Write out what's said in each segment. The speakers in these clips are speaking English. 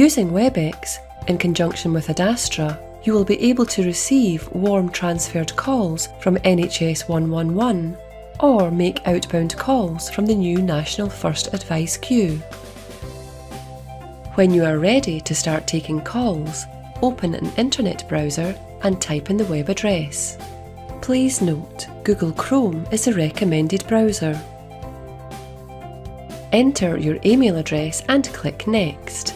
Using WebEx, in conjunction with Adastra, you will be able to receive warm transferred calls from NHS111 or make outbound calls from the new National First Advice queue. When you are ready to start taking calls, open an internet browser and type in the web address. Please note, Google Chrome is the recommended browser. Enter your email address and click Next.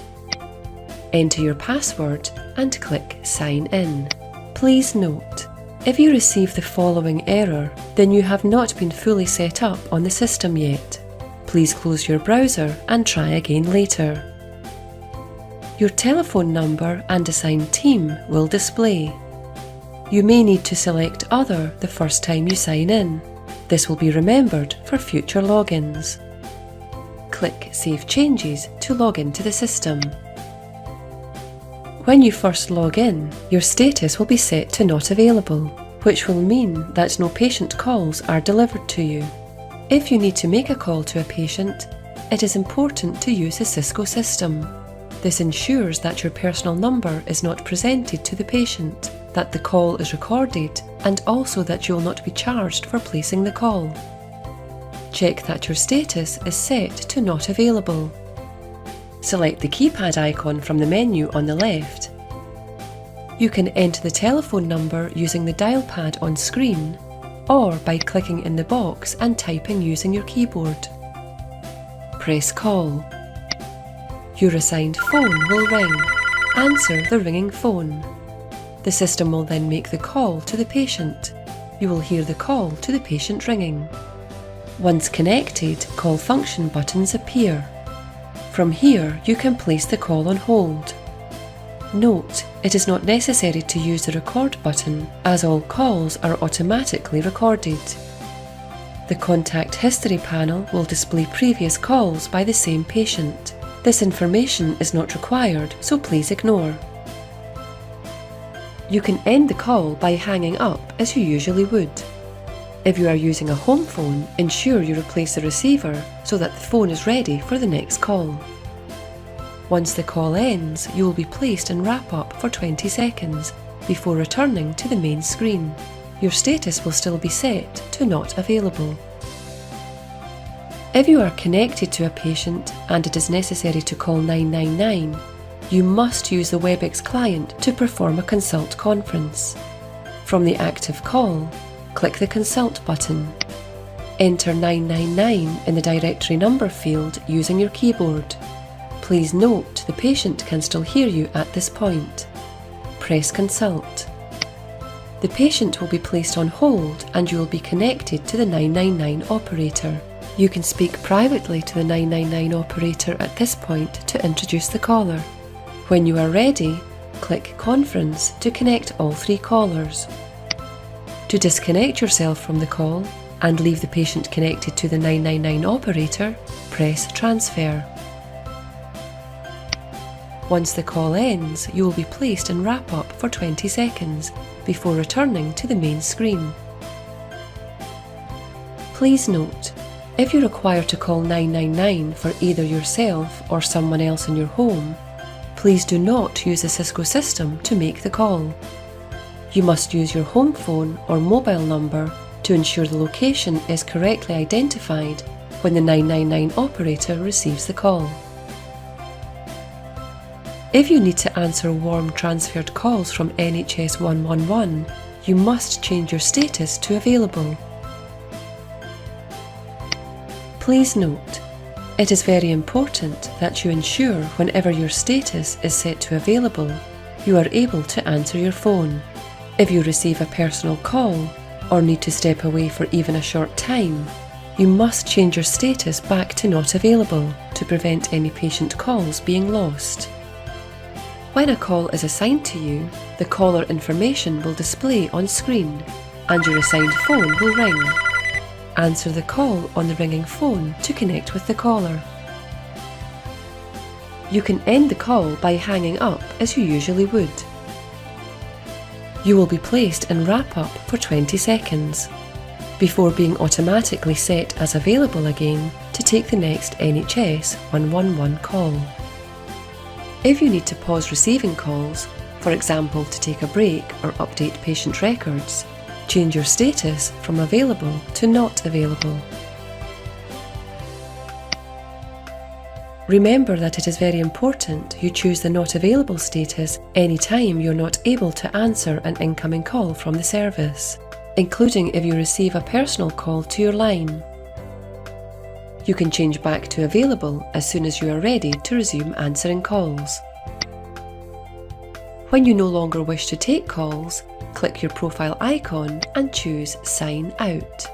Enter your password and click Sign In. Please note, if you receive the following error, then you have not been fully set up on the system yet. Please close your browser and try again later. Your telephone number and assigned team will display. You may need to select Other the first time you sign in. This will be remembered for future logins. Click Save Changes to log into the system. When you first log in, your status will be set to Not Available, which will mean that no patient calls are delivered to you. If you need to make a call to a patient, it is important to use the Cisco system. This ensures that your personal number is not presented to the patient, that the call is recorded, and also that you will not be charged for placing the call. Check that your status is set to Not Available. Select the keypad icon from the menu on the left. You can enter the telephone number using the dial pad on screen, or by clicking in the box and typing using your keyboard. Press Call. Your assigned phone will ring. Answer the ringing phone. The system will then make the call to the patient. You will hear the call to the patient ringing. Once connected, call function buttons appear. From here, you can place the call on hold. Note, it is not necessary to use the record button, as all calls are automatically recorded. The contact history panel will display previous calls by the same patient. This information is not required, so please ignore. You can end the call by hanging up as you usually would. If you are using a home phone, ensure you replace the receiver so that the phone is ready for the next call. Once the call ends, you will be placed in wrap-up for 20 seconds before returning to the main screen. Your status will still be set to Not Available. If you are connected to a patient and it is necessary to call 999, you must use the WebEx client to perform a consult conference. From the active call, click the Consult button. Enter 999 in the directory number field using your keyboard. Please note the patient can still hear you at this point. Press Consult. The patient will be placed on hold and you will be connected to the 999 operator. You can speak privately to the 999 operator at this point to introduce the caller. When you are ready, click Conference to connect all three callers. To disconnect yourself from the call and leave the patient connected to the 999 operator, press Transfer. Once the call ends, you will be placed in wrap-up for 20 seconds before returning to the main screen. Please note, if you require to call 999 for either yourself or someone else in your home, please do not use the Cisco system to make the call. You must use your home phone or mobile number to ensure the location is correctly identified when the 999 operator receives the call. If you need to answer warm transferred calls from NHS111, you must change your status to Available. Please note, it is very important that you ensure whenever your status is set to Available, you are able to answer your phone. If you receive a personal call or need to step away for even a short time, you must change your status back to Not Available to prevent any patient calls being lost. When a call is assigned to you, the caller information will display on screen and your assigned phone will ring. Answer the call on the ringing phone to connect with the caller. You can end the call by hanging up as you usually would. You will be placed in wrap-up for 20 seconds before being automatically set as available again to take the next NHS 111 call. If you need to pause receiving calls, for example to take a break or update patient records, change your status from available to not available. Remember that it is very important you choose the not available status anytime you're not able to answer an incoming call from the service, including if you receive a personal call to your line. You can change back to available as soon as you are ready to resume answering calls. When you no longer wish to take calls, click your profile icon and choose Sign Out.